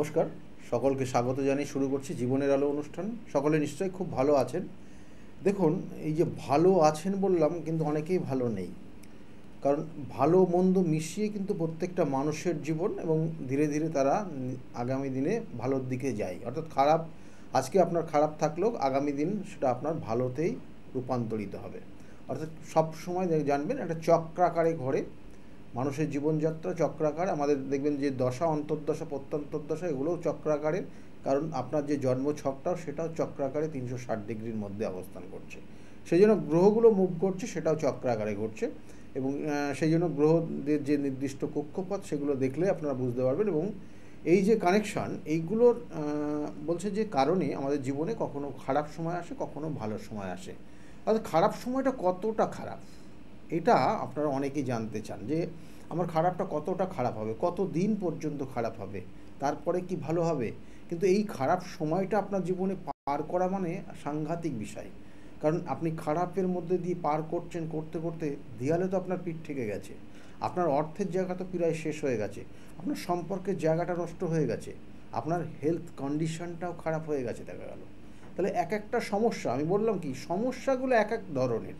নমস্কার, সকলকে স্বাগত জানিয়ে শুরু করছি জীবনের আলো অনুষ্ঠান। সকলে নিশ্চয়ই খুব ভালো আছেন। দেখুন, এই যে ভালো আছেন বললাম, কিন্তু অনেকেই ভালো নেই। কারণ ভালো মন্দ মিশিয়ে কিন্তু প্রত্যেকটা মানুষের জীবন, এবং ধীরে ধীরে তারা আগামী দিনে ভালোর দিকে যায়। অর্থাৎ খারাপ, আজকে আপনার খারাপ থাকলেও আগামী দিন সেটা আপনার ভালোতেই রূপান্তরিত হবে। অর্থাৎ সব সময় জানবেন, একটা চক্রাকারে ঘোরে মানুষের জীবনযাত্রা, চক্রাকার। আমাদের দেখবেন যে দশা, অন্তর্দশা, প্রত্যন্তর্দশা, এগুলোও চক্রাকারের। কারণ আপনার যে জন্মছকটাও সেটাও চক্রাকারে 360 ডিগ্রির মধ্যে অবস্থান করছে। সেই জন্য গ্রহগুলো মুভ করছে, সেটাও চক্রাকারে ঘটছে। এবং সেই জন্য গ্রহদের যে নির্দিষ্ট কক্ষপথ, সেগুলো দেখলে আপনারা বুঝতে পারবেন। এবং এই যে কানেকশান, এইগুলোর বলছে যে কারণে আমাদের জীবনে কখনো খারাপ সময় আসে, কখনো ভালো সময় আসে। অর্থাৎ খারাপ সময়টা কতটা খারাপ, এটা আপনারা অনেকেই জানতে চান, যে আমার খারাপটা কতটা খারাপ হবে, কত দিন পর্যন্ত খারাপ হবে, তারপরে কি ভালো হবে। কিন্তু এই খারাপ সময়টা আপনার জীবনে পার করা মানে সাংঘাতিক বিষয়। কারণ আপনি খারাপের মধ্যে দিয়ে পার করছেন, করতে করতে দেয়ালে তো আপনার পিঠ ঠেকে গেছে, আপনার অর্থের জায়গা তো প্রায় শেষ হয়ে গেছে, আপনার সম্পর্কের জায়গাটা নষ্ট হয়ে গেছে, আপনার হেলথ কন্ডিশনটাও খারাপ হয়ে গেছে দেখা গেল। তাহলে এক একটা সমস্যা, আমি বললাম কি, সমস্যাগুলো এক এক ধরনের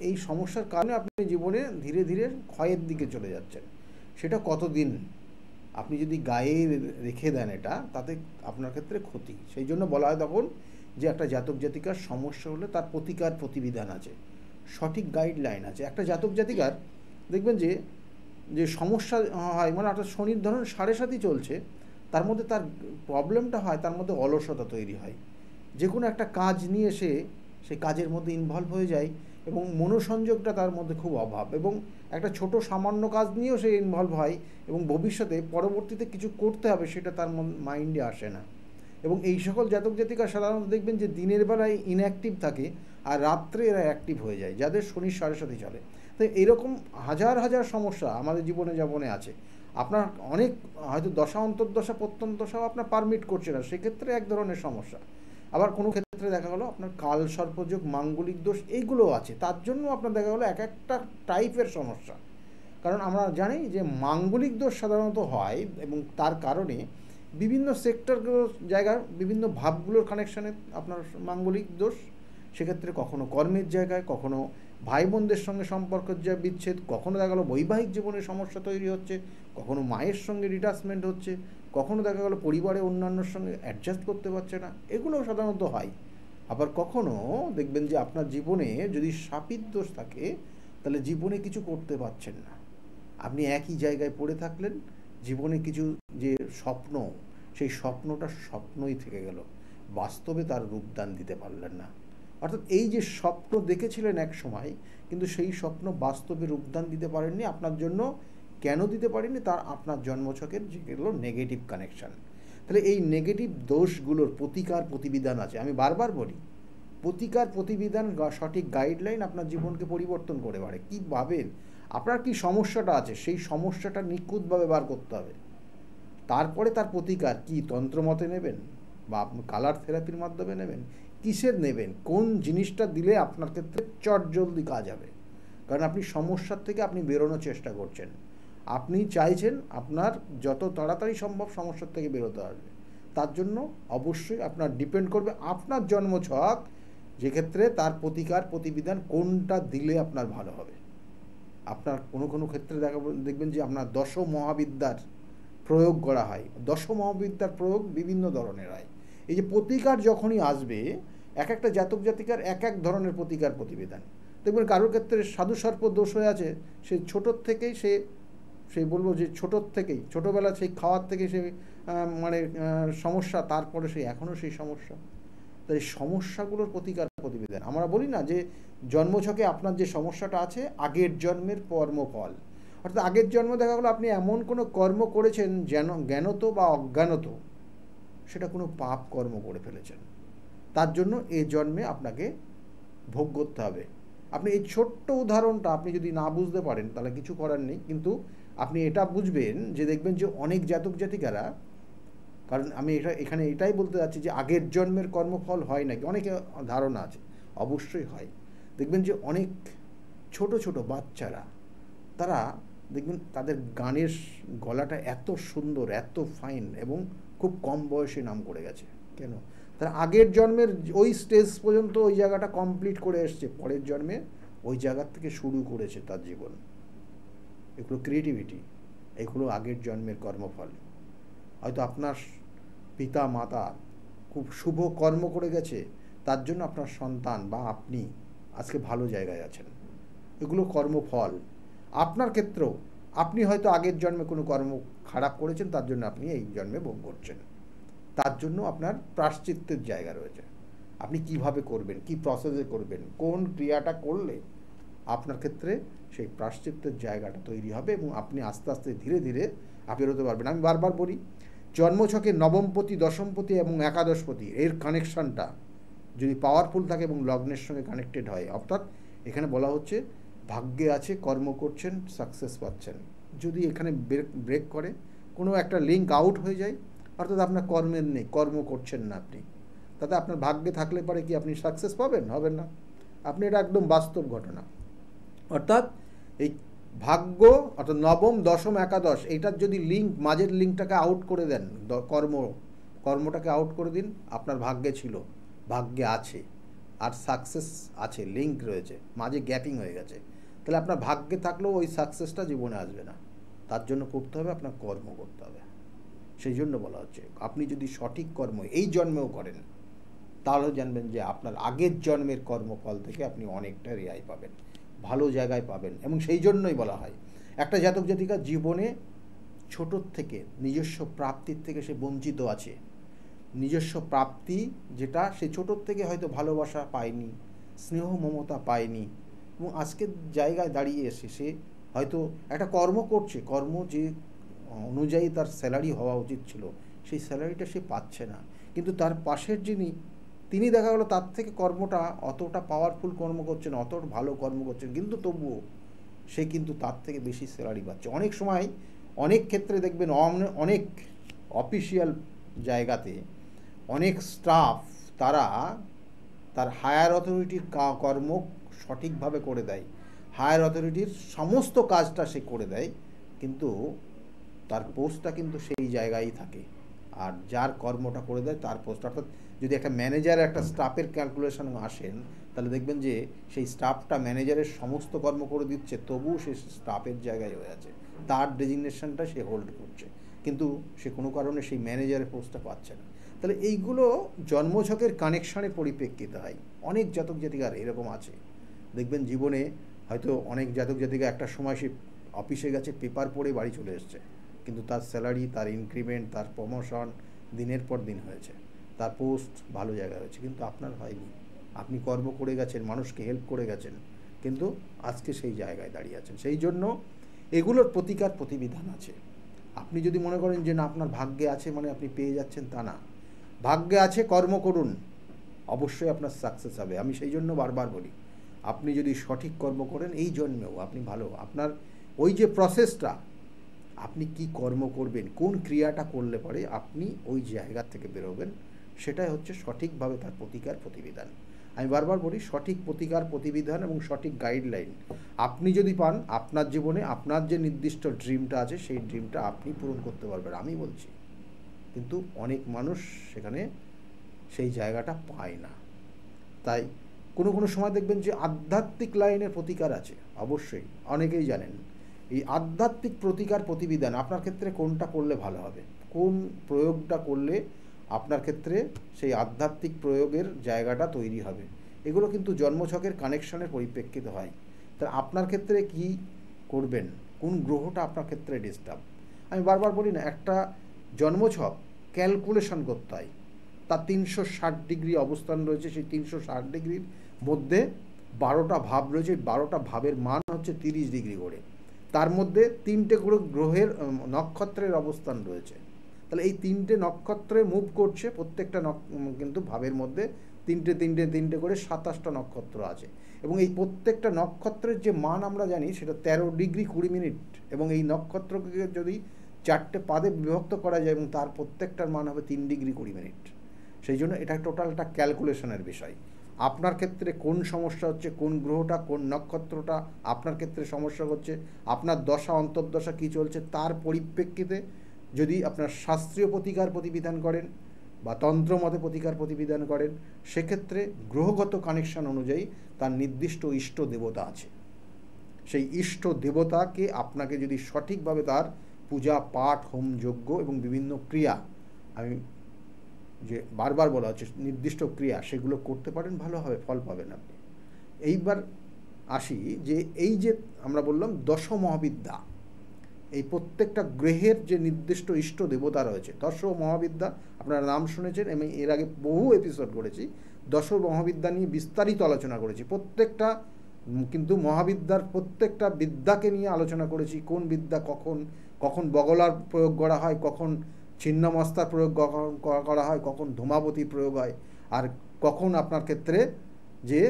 এই সমস্যার কারণে আপনি জীবনে ধীরে ধীরে ক্ষয়ের দিকে চলে যাচ্ছেন। সেটা কতদিন আপনি যদি গায়ে রেখে দেন, এটা তাতে আপনার ক্ষেত্রে ক্ষতি। সেই জন্য বলা হয় তখন যে একটা জাতক জাতিকার সমস্যা হলে তার প্রতিকার প্রতিবিধান আছে, সঠিক গাইডলাইন আছে। একটা জাতক জাতিকার দেখবেন যে যে সমস্যা হয়, মানে একটা শনির ধরুন 7.5 চলছে, তার মধ্যে তার প্রবলেমটা হয়, তার মধ্যে অলসতা তৈরি হয়। যে কোনো একটা কাজ নিয়ে সেই কাজের মধ্যে ইনভলভ হয়ে যায়, এবং মনোসংযোগটা তার মধ্যে খুব অভাব, এবং একটা ছোট সামান্য কাজ নিয়েও সে ইনভলভ হয়, এবং ভবিষ্যতে পরবর্তীতে কিছু করতে হবে সেটা তার মাইন্ডে আসে না। এবং এই সকল জাতক জাতিকা সাধারণত দেখবেন যে দিনের বেলায় ইনঅ্যাক্টিভ থাকে, আর রাত্রে এরা অ্যাক্টিভ হয়ে যায়, যাদের শনির 7.5 চলে। তো এরকম হাজার হাজার সমস্যা আমাদের জীবনে আছে। আপনার অনেক হয়তো দশা, অন্তর্দশা, প্রত্যন্তদশাও আপনার পারমিট করছে না, সেক্ষেত্রে এক ধরনের সমস্যা। আবার কোনো ক্ষেত্রে দেখা গেলো আপনার কাল সর্পযোগ, মাঙ্গলিক দোষ, এইগুলোও আছে, তার জন্য আপনার দেখা গেলো এক একটা টাইপের সমস্যা। কারণ আমরা জানি যে মাঙ্গলিক দোষ সাধারণত হয়, এবং তার কারণে বিভিন্ন সেক্টরগুলোর জায়গার বিভিন্ন ভাবগুলোর কানেকশানে আপনার মাঙ্গলিক দোষ। সেক্ষেত্রে কখনো কর্মের জায়গায়, কখনো ভাই বোনদের সঙ্গে সম্পর্কের যা বিচ্ছেদ, কখনো দেখা গেলো বৈবাহিক জীবনে সমস্যা তৈরি হচ্ছে, কখনো মায়ের সঙ্গে ডিটাচমেন্ট হচ্ছে, কখনো দেখা গেলো পরিবারে অন্যান্যর সঙ্গে অ্যাডজাস্ট করতে পারছে না, এগুলো সাধারণত হয়। আবার কখনো দেখবেন যে আপনার জীবনে যদি শাপিত দোষ থাকে, তাহলে জীবনে কিছু করতে পারছেন না, আপনি একই জায়গায় পড়ে থাকলেন, জীবনে কিছু যে স্বপ্ন, সেই স্বপ্নটা স্বপ্নই থেকে গেল, বাস্তবে তার রূপদান দিতে পারলেন না। অর্থাৎ এই যে স্বপ্ন দেখেছিলেন এক সময়, কিন্তু সেই স্বপ্ন বাস্তবে রূপদান দিতে পারেননি, আপনার জন্য কেন দিতে পারেননি, তার আপনার জন্মছকের যেগুলো নেগেটিভ কানেকশান। তাহলে এই নেগেটিভ দোষগুলোর প্রতিকার প্রতিবিধান আছে। আমি বারবার বলি, প্রতিকার প্রতিবিধান, সঠিক গাইডলাইন আপনার জীবনকে পরিবর্তন করে পারে। কী ভাবেন, আপনার কি সমস্যাটা আছে, সেই সমস্যাটা নিখুঁতভাবে বার করতে হবে, তারপরে তার প্রতিকার কি তন্ত্রমতে নেবেন, বা আপনি কালার থেরাপির মাধ্যমে নেবেন, কিসের নেবেন, কোন জিনিসটা দিলে আপনার ক্ষেত্রে চটজলদি কাজ হবে। কারণ আপনি সমস্যার থেকে আপনি বেরোনোর চেষ্টা করছেন, আপনি চাইছেন আপনার যত তাড়াতাড়ি সম্ভব সমস্যার থেকে বেরোতে হবে। তার জন্য অবশ্যই আপনার ডিপেন্ড করবে আপনার জন্মছক, যেক্ষেত্রে তার প্রতিকার প্রতিবিধান কোনটা দিলে আপনার ভালো হবে। আপনার কোনো কোনো ক্ষেত্রে দেখবেন যে আপনার দশ মহাবিদ্যার প্রয়োগ করা হয়, দশ মহাবিদ্যার প্রয়োগ বিভিন্ন ধরনের হয়। এই যে প্রতিকার যখনই আসবে, এক একটা জাতক জাতিকার এক এক ধরনের প্রতিকার প্রতিবিধান। দেখবেন কারোর ক্ষেত্রে সাধু সর্প দোষ হয়ে আছে, সে ছোটোর থেকেই সেই বলবো যে ছোটোবেলা সেই খাওয়ার থেকে সে মানে সমস্যা, তারপরে সেই এখনও সেই সমস্যা। তাই সমস্যাগুলোর প্রতিকার প্রতিবিধান, আমরা বলি না যে জন্মছকে আপনার যে সমস্যাটা আছে আগের জন্মের কর্মফল। অর্থাৎ আগের জন্মে দেখা গেলো আপনি এমন কোনো কর্ম করেছেন, যেন জ্ঞানত বা অজ্ঞানত সেটা কোনো পাপ কর্ম করে ফেলেছেন, তার জন্য এই জন্মে আপনাকে ভোগ করতে হবে। আপনি এই ছোট্ট উদাহরণটা আপনি যদি না বুঝতে পারেন, তাহলে কিছু করার নেই। কিন্তু আপনি এটা বুঝবেন যে দেখবেন যে অনেক জাতক জাতিকারা, কারণ আমি এখানে এটাই বলতে যাচ্ছি যে আগের জন্মের কর্মফল হয় নাকি, অনেকে ধারণা আছে, অবশ্যই হয়। দেখবেন যে অনেক ছোট ছোট বাচ্চারা, তারা দেখবেন তাদের গানের গলাটা এত সুন্দর, এত ফাইন, এবং খুব কম বয়সে নাম করে গেছে। কেন? তার আগের জন্মের ওই স্টেজ পর্যন্ত ওই জায়গাটা কমপ্লিট করে এসছে, পরের জন্মে ওই জায়গার থেকে শুরু করেছে তার জীবন। এগুলো ক্রিয়েটিভিটি, এগুলো আগের জন্মের কর্মফল। হয়তো আপনার পিতা মাতা খুব শুভ কর্ম করে গেছে, তার জন্য আপনার সন্তান বা আপনি আজকে ভালো জায়গায় আছেন। এগুলো কর্মফল। আপনার ক্ষেত্রেও আপনি হয়তো আগের জন্মে কোনো কর্ম খারাপ করেছেন, তার জন্য আপনি এই জন্মে ভোগ করছেন। তার জন্য আপনার প্রায়শ্চিত্তের জায়গা রয়েছে। আপনি কিভাবে করবেন, কি প্রসেসে করবেন, কোন ক্রিয়াটা করলে আপনার ক্ষেত্রে সেই প্রায়শ্চিত্তের জায়গাটা তৈরি হবে, এবং আপনি আস্তে আস্তে ধীরে ধীরে বেরোতে পারবেন। আমি বারবার বলি, জন্মছকে নবমপতি, দশমপতি এবং একাদশপতি এর কানেকশানটা যদি পাওয়ারফুল থাকে এবং লগ্নের সঙ্গে কানেক্টেড হয়, অর্থাৎ এখানে বলা হচ্ছে ভাগ্যে আছে, কর্ম করছেন, সাকসেস পাচ্ছেন। যদি এখানে ব্রেক করে, কোনো একটা লিঙ্ক আউট হয়ে যায়, অর্থাৎ আপনার কর্মের নেই, কর্ম করছেন না আপনি, তাতে আপনার ভাগ্যে থাকলে পারে কি আপনি সাকসেস পাবেন? হবেন না। আপনি, এটা একদম বাস্তব ঘটনা। অর্থাৎ এই ভাগ্য, অর্থাৎ নবম, দশম, একাদশ, এইটার যদি লিঙ্ক, মাঝের লিঙ্কটাকে আউট করে দেন, কর্মটাকে আউট করে দিন, আপনার ভাগ্যে ছিল, ভাগ্যে আছে, আর সাকসেস আছে, লিঙ্ক রয়েছে, মাঝে গ্যাপিং হয়ে গেছে, তাহলে আপনার ভাগ্যে থাকলেও ওই সাকসেসটা জীবনে আসবে না। তার জন্য করতে হবে, আপনার কর্ম করতে হবে। সেই জন্য বলা হচ্ছে, আপনি যদি সঠিক কর্ম এই জন্মেও করেন, তাহলে জানবেন যে আপনার আগের জন্মের কর্মফল থেকে আপনি অনেকটা রেহাই পাবেন, ভালো জায়গায় পাবেন। এবং সেই জন্যই বলা হয়, একটা জাতক জাতিকা জীবনে ছোটোর থেকে নিজস্ব প্রাপ্তির থেকে সে বঞ্চিত আছে। নিজস্ব প্রাপ্তি যেটা, সে ছোটোর থেকে হয়তো ভালোবাসা পায়নি, স্নেহ মমতা পায়নি, এবং আজকের জায়গায় দাঁড়িয়ে এসে সে হয়তো একটা কর্ম করছে, কর্ম যে অনুযায়ী তার স্যালারি হওয়া উচিত ছিল, সেই স্যালারিটা সে পাচ্ছে না। কিন্তু তার পাশের তিনি দেখা গেলো তার থেকে কর্মটা অতটা পাওয়ারফুল কর্ম করছেন, অতটা ভালো কর্ম করছেন, কিন্তু তবুও সে কিন্তু তার থেকে বেশি স্যালারি পাচ্ছে। অনেক সময়, অনেক ক্ষেত্রে দেখবেন, অনেক অফিসিয়াল জায়গাতে অনেক স্টাফ তার হায়ার অথরিটির কর্ম সঠিকভাবে করে দেয়, হায়ার অথরিটির সমস্ত কাজটা সে করে দেয়, কিন্তু তার পোস্টটা কিন্তু সেই জায়গায় থাকে। আর যার কর্মটা করে দেয় তার পোস্ট, অর্থাৎ যদি একটা ম্যানেজার একটা স্টাফের ক্যালকুলেশন আসেন, তাহলে দেখবেন যে সেই স্টাফটা ম্যানেজারের সমস্ত কর্ম করে দিচ্ছে, তবুও সে স্টাফের জায়গায় হয়ে আছে, তার ডেজিগনেশনটা সে হোল্ড করছে, কিন্তু সে কোনো কারণে সেই ম্যানেজারের পোস্টটা পাচ্ছে না। তাহলে এইগুলো জন্মছকের কানেকশানের পরিপ্রেক্ষিতে হয়। অনেক জাতক জাতিকার এরকম আছে, দেখবেন জীবনে হয়তো অনেক জাতক জাতিকা একটা সময় সে অফিসে গেছে, পেপার পড়ে বাড়ি চলে এসছে, কিন্তু তার স্যালারি, তার ইনক্রিমেন্ট, তার প্রমোশন দিনের পর দিন হয়েছে, তার পোস্ট ভালো জায়গায় হয়েছে, কিন্তু আপনার হয়নি। আপনি কর্ম করে গেছেন, মানুষকে হেল্প করে গেছেন, কিন্তু আজকে সেই জায়গায় দাঁড়িয়ে আছেন। সেই জন্য এগুলোর প্রতিকার প্রতিবিধান আছে। আপনি যদি মনে করেন যে না আপনার ভাগ্যে আছে মানে আপনি পেয়ে যাচ্ছেন, তা না। ভাগ্যে আছে, কর্ম করুন, অবশ্যই আপনার সাকসেস হবে। আমি সেই জন্য বারবার বলি, আপনি যদি সঠিক কর্ম করেন এই জন্মেও আপনি ভালো, আপনার ওই যে প্রসেসটা, আপনি কি কর্ম করবেন, কোন ক্রিয়াটা করলে পরে আপনি ওই জায়গা থেকে বেরোবেন, সেটাই হচ্ছে সঠিকভাবে তার প্রতিকার প্রতিবিধান। আমি বারবার বলি, সঠিক প্রতিকার প্রতিবিধান এবং সঠিক গাইডলাইন আপনি যদি পান, আপনার জীবনে আপনার যে নির্দিষ্ট ড্রিমটা আছে, সেই ড্রিমটা আপনি পূরণ করতে পারবেন, আমি বলছি। কিন্তু অনেক মানুষ সেখানে সেই জায়গাটা পায় না। তাই কোনো সময় দেখবেন যে আধ্যাত্মিক লাইনের প্রতিকার আছে, অবশ্যই অনেকেই জানেন। এই আধ্যাত্মিক প্রতিকার প্রতিবিধান আপনার ক্ষেত্রে কোনটা করলে ভালো হবে, কোন প্রয়োগটা করলে আপনার ক্ষেত্রে সেই আধ্যাত্মিক প্রয়োগের জায়গাটা তৈরি হবে, এগুলো কিন্তু জন্মছকের কানেকশনের পরিপ্রেক্ষিতে হয়। তা আপনার ক্ষেত্রে কি করবেন, কোন গ্রহটা আপনার ক্ষেত্রে ডিস্টার্ব। আমি বারবার বলি না, একটা জন্মছক ক্যালকুলেশন করতে হয়, তার 360 ডিগ্রি অবস্থান রয়েছে, সেই 360 ডিগ্রির মধ্যে 12টা ভাব রয়েছে, 12টা ভাবের মান হচ্ছে 30 ডিগ্রি করে, তার মধ্যে 3টে করে গ্রহের নক্ষত্রের অবস্থান রয়েছে। তাহলে এই 3টে নক্ষত্রে মুভ করছে, প্রত্যেকটা কিন্তু ভাবের মধ্যে 3টে করে 27টা নক্ষত্র আছে, এবং এই প্রত্যেকটা নক্ষত্রের যে মান আমরা জানি সেটা 13 ডিগ্রি 20 মিনিট, এবং এই নক্ষত্রকে যদি 4টে পাদে বিভক্ত করা যায়, এবং তার প্রত্যেকটার মান হবে 3 ডিগ্রি 20 মিনিট। সেই জন্য এটা টোটালটা ক্যালকুলেশনের বিষয়। আপনার ক্ষেত্রে কোন সমস্যা হচ্ছে, কোন গ্রহটা কোন নক্ষত্রটা আপনার ক্ষেত্রে সমস্যা হচ্ছে, আপনার দশা অন্তর্দশা কী চলছে, তার পরিপ্রেক্ষিতে যদি আপনার শাস্ত্রীয় প্রতিকার প্রতিবিধান করেন বা তন্ত্রমতে প্রতিকার প্রতিবিধান করেন, সেক্ষেত্রে গ্রহগত কানেকশন অনুযায়ী তার নির্দিষ্ট ইষ্ট দেবতা আছে। সেই ইষ্ট দেবতাকে আপনাকে যদি সঠিকভাবে তার পূজা পাঠ হোম যজ্ঞ এবং বিভিন্ন ক্রিয়া, আমি যে বারবার বলা হচ্ছে নির্দিষ্ট ক্রিয়া, সেগুলো করতে পারেন, ভালো হবে, ফল পাবেন আপনি। এইবার আসি যে এই যে আমরা বললাম দশ মহাবিদ্যা, এই প্রত্যেকটা গ্রহের যে নির্দিষ্ট ইষ্ট দেবতা রয়েছে, দশ মহাবিদ্যা আপনারা নাম শুনেছেন, আমি এর আগে বহু এপিসোড করেছি, দশ মহাবিদ্যা নিয়ে বিস্তারিত আলোচনা করেছি। প্রত্যেকটা কিন্তু মহাবিদ্যার প্রত্যেকটা বিদ্যাকে নিয়ে আলোচনা করেছি, কোন বিদ্যা কখন কখন বগলার প্রয়োগ করা হয়, কখন ছিন্নমস্তার প্রয়োগ করা হয়, কখন ধূমাবতী প্রয়োগ হয়, আর কখন আপনার ক্ষেত্রে যে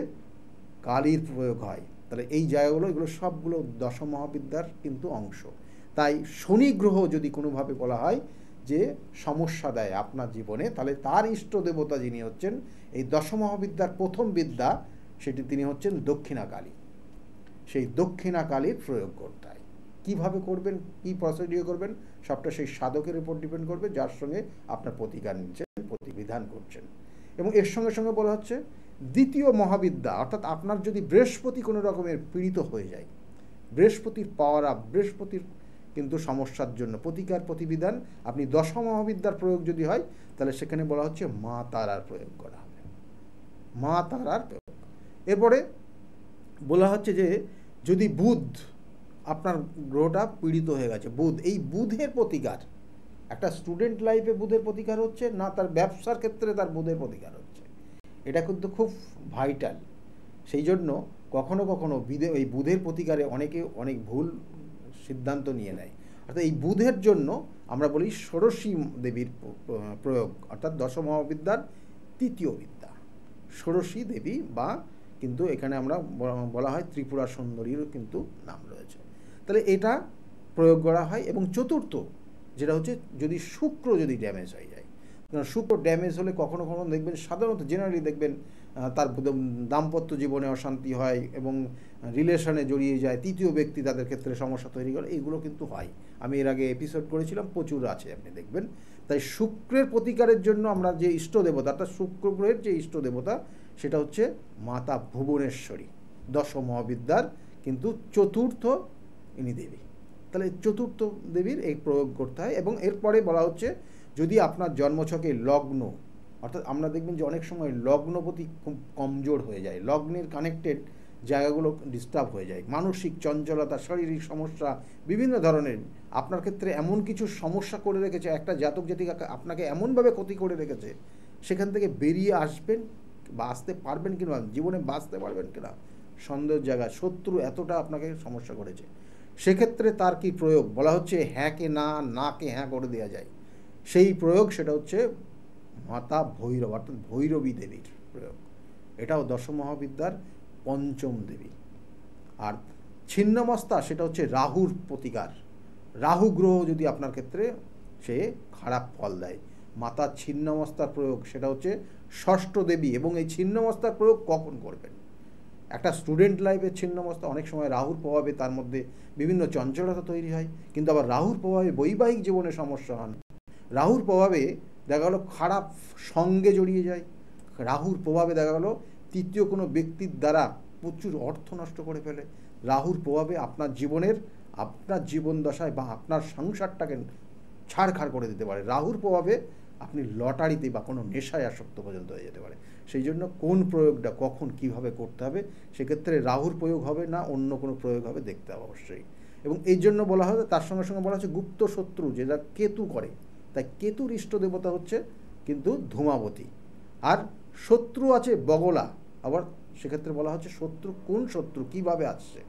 কালীর প্রয়োগ হয়। তাহলে এই জায়গাগুলো, এগুলো সবগুলো দশ মহাবিদ্যার কিন্তু অংশ। তাই শনি গ্রহ যদি কোনোভাবে বলা হয় যে সমস্যা দেয় আপনার জীবনে, তাহলে তার ইষ্ট দেবতা যিনি হচ্ছেন এই দশ মহাবিদ্যার প্রথম বিদ্যা, সেটি তিনি হচ্ছেন দক্ষিণা কালী। সেই দক্ষিণা কালীর প্রয়োগ করতে হয়। কীভাবে করবেন, কী প্রসিডিওর করবেন, সবটা সেই সাধকের উপর ডিপেন্ড করবে, যার সঙ্গে আপনার প্রতিকার নিচ্ছেন, প্রতিবিধান করছেন। এবং এর সঙ্গে সঙ্গে বলা হচ্ছে দ্বিতীয় মহাবিদ্যা, অর্থাৎ আপনার যদি বৃহস্পতি কোনো রকমের পীড়িত হয়ে যায়, বৃহস্পতির পাওয়ার আপ, বৃহস্পতির কিন্তু সমস্যার জন্য প্রতিকার প্রতিবিধান, আপনি দশ মহাবিদ্যার প্রয়োগ যদি হয়, তাহলে সেখানে বলা হচ্ছে মা তারার প্রয়োগ করা হবে, মা তারার প্রয়োগ। এরপরে বলা হচ্ছে যে যদি বুধ, আপনার গ্রহটা পীড়িত হয়ে গেছে, বুধ, এই বুধের প্রতিকার, একটা স্টুডেন্ট লাইফে বুধের প্রতিকার হচ্ছে না, তার ব্যবসার ক্ষেত্রে তার বুধের প্রতিকার হচ্ছে, এটা কিন্তু খুব ভাইটাল। সেই জন্য কখনো কখনো এই বুধের প্রতিকারে অনেকে অনেক ভুল সিদ্ধান্ত নিয়ে নেয়। অর্থাৎ এই বুধের জন্য আমরা বলি ষোড়শী দেবীর প্রয়োগ, অর্থাৎ দশ মহাবিদ্যার তৃতীয় বিদ্যা ষোড়শী দেবী, বা কিন্তু এখানে আমরা বলা হয় ত্রিপুরা সুন্দরীরও কিন্তু নাম রয়েছে। তাহলে এটা প্রয়োগ করা হয়। এবং চতুর্থ যেটা হচ্ছে যদি শুক্র যদি ড্যামেজ হয়ে যায়, শুক্র ড্যামেজ হলে কখনো কখনো দেখবেন, সাধারণত জেনারেলি দেখবেন তার দাম্পত্য জীবনে অশান্তি হয় এবং রিলেশনে জড়িয়ে যায়, তৃতীয় ব্যক্তি তাদের ক্ষেত্রে সমস্যা তৈরি করে, এইগুলো কিন্তু হয়। আমি এর আগে এপিসোড করেছিলাম, প্রচুর আছে, আপনি দেখবেন। তাই শুক্রের প্রতিকারের জন্য আমরা যে ইষ্ট দেবতা, অর্থাৎ শুক্র গ্রহের যে ইষ্ট দেবতা, সেটা হচ্ছে মাতা ভুবনেশ্বরী, দশ মহাবিদ্যার কিন্তু চতুর্থ ইনি দেবী। তাহলে চতুর্থ দেবীর এই প্রয়োগ করতে হয়। এবং এরপরে বলা হচ্ছে যদি আপনার জন্মছকে লগ্ন, অর্থাৎ আমরা দেখবেন যে অনেক সময় লগ্নপতি খুব কমজোর হয়ে যায়, লগ্নের কানেক্টেড জায়গাগুলো ডিস্টার্ব হয়ে যায়, মানসিক চঞ্চলতা, শারীরিক সমস্যা, বিভিন্ন ধরনের আপনার ক্ষেত্রে এমন কিছু সমস্যা করে রেখেছে, একটা জাতক জাতিকা আপনাকে এমনভাবে ক্ষতি করে রেখেছে, সেখান থেকে বেরিয়ে আসবেন বা আসতে পারবেন কিনা, জীবনে বাঁচতে পারবেন কিনা সন্দেহের জায়গা, শত্রু এতটা আপনাকে সমস্যা করেছে, সেক্ষেত্রে তার কি প্রয়োগ বলা হচ্ছে, হ্যাঁকে না, নাকে হ্যাঁ করে দেওয়া যায়, সেই প্রয়োগ সেটা হচ্ছে মাতা ভৈরব, অর্থাৎ ভৈরবী দেবীর প্রয়োগ। এটাও দশ মহাবিদ্যার পঞ্চম দেবী। আর ছিন্নমস্তা সেটা হচ্ছে রাহুর প্রতিকার, রাহু গ্রহ যদি আপনার ক্ষেত্রে সে খারাপ ফল দেয়, মাতার ছিন্নমস্তার প্রয়োগ সেটা হচ্ছে ষষ্ঠ দেবী। এবং এই ছিন্নমস্তার প্রয়োগ কখন করবেন, একটা স্টুডেন্ট লাইফের ছিন্নমস্তা অনেক সময় রাহুর প্রভাবে তার মধ্যে বিভিন্ন চঞ্চলতা তৈরি হয়, কিন্তু আবার রাহুর প্রভাবে বৈবাহিক জীবনে সমস্যা হন, রাহুর প্রভাবে দেখা গেলো খারাপ সঙ্গে জড়িয়ে যায়, রাহুর প্রভাবে দেখা গেলো তৃতীয় কোনো ব্যক্তির দ্বারা প্রচুর অর্থ নষ্ট করে ফেলে, রাহুর প্রভাবে আপনার জীবনের, আপনার জীবন দশায় বা আপনার সংসারটাকে ছাড়খাড় করে দিতে পারে, রাহুর প্রভাবে আপনি লটারিতে বা কোনো নেশায় আসক্ত পর্যন্ত হয়ে যেতে পারে। সেই জন্য কোন প্রয়োগটা কখন কিভাবে করতে হবে, সেক্ষেত্রে রাহুর প্রয়োগ হবে না অন্য কোনো প্রয়োগ হবে দেখতে হবে অবশ্যই। এবং এই জন্য বলা হয়, তার সঙ্গে সঙ্গে বলা হচ্ছে গুপ্ত শত্রু যেটা কেতু করে, তাই কেতুর ইষ্ট দেবতা হচ্ছে কিন্তু ধূমাবতী। আর শত্রু আছে বগলা, আবার সেক্ষেত্রে বলা হচ্ছে শত্রু কোন শত্রু কীভাবে আসছে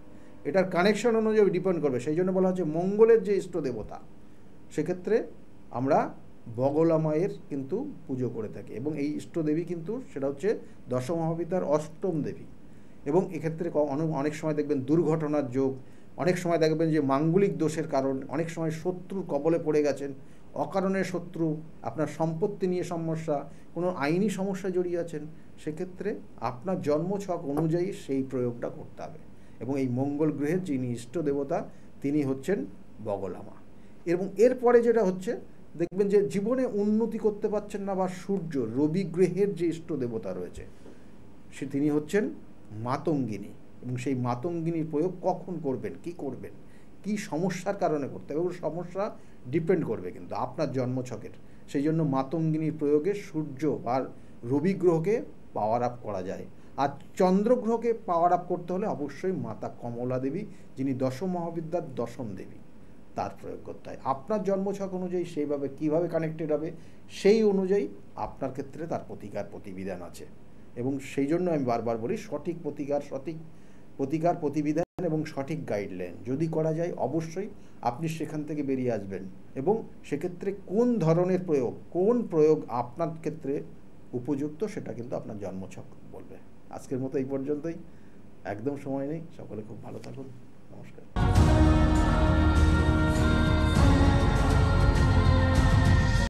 এটার কানেকশন অনুযায়ী ডিপেন্ড করবে। সেই জন্য বলা হচ্ছে মঙ্গলের যে ইষ্ট দেবতা, সেক্ষেত্রে আমরা বগলা মায়ের কিন্তু পুজো করে থাকি। এবং এই ইষ্টদেবী কিন্তু সেটা হচ্ছে দশ মহাবিদ্যার অষ্টম দেবী। এবং এক্ষেত্রে অনেক সময় দেখবেন দুর্ঘটনার যোগ, অনেক সময় দেখবেন যে মাঙ্গলিক দোষের কারণ, অনেক সময় শত্রুর কবলে পড়ে গেছেন, অকারণে শত্রু, আপনার সম্পত্তি নিয়ে সমস্যা, কোনো আইনি সমস্যা জড়িয়ে আছেন, সেক্ষেত্রে আপনার জন্মছক অনুযায়ী সেই প্রয়োগটা করতে হবে। এবং এই মঙ্গল গ্রহের যিনি ইষ্ট দেবতা তিনি হচ্ছেন বগলামা। এবং এরপরে যেটা হচ্ছে দেখবেন যে জীবনে উন্নতি করতে পারছেন না, বা সূর্য রবি গ্রহের যে ইষ্ট দেবতা রয়েছে তিনি হচ্ছেন মাতঙ্গিনী। এবং সেই মাতঙ্গিনীর প্রয়োগ কখন করবেন, কি করবেন, কি সমস্যার কারণে করতে হবে, ওর সমস্যা ডিপেন্ড করবে কিন্তু আপনার জন্মছকের। সেই জন্য মাতঙ্গিনীর প্রয়োগে সূর্য আর রবি গ্রহকে পাওয়ার আপ করা যায়। আর চন্দ্রগ্রহকে পাওয়ার আপ করতে হলে অবশ্যই মাতা কমলা দেবী, যিনি দশম মহাবিদ্যার দশম দেবী, তার প্রয়োগ করতে হয়। আপনার জন্মছক অনুযায়ী সেইভাবে কীভাবে কানেক্টেড হবে সেই অনুযায়ী আপনার ক্ষেত্রে তার প্রতিবিধান আছে। এবং সেই জন্য আমি বারবার বলি, সঠিক প্রতিবিধান এবং সঠিক গাইডলাইন যদি করা যায় অবশ্যই আপনি সেখান থেকে বেরিয়ে আসবেন। এবং সেক্ষেত্রে কোন ধরনের প্রয়োগ, কোন প্রয়োগ আপনার ক্ষেত্রে উপযুক্ত সেটা কিন্তু আপনার জন্মছক বলবে। আজকের মতো এই পর্যন্তই, একদম সময় নেই। সকলে খুব ভালো থাকুন, নমস্কার।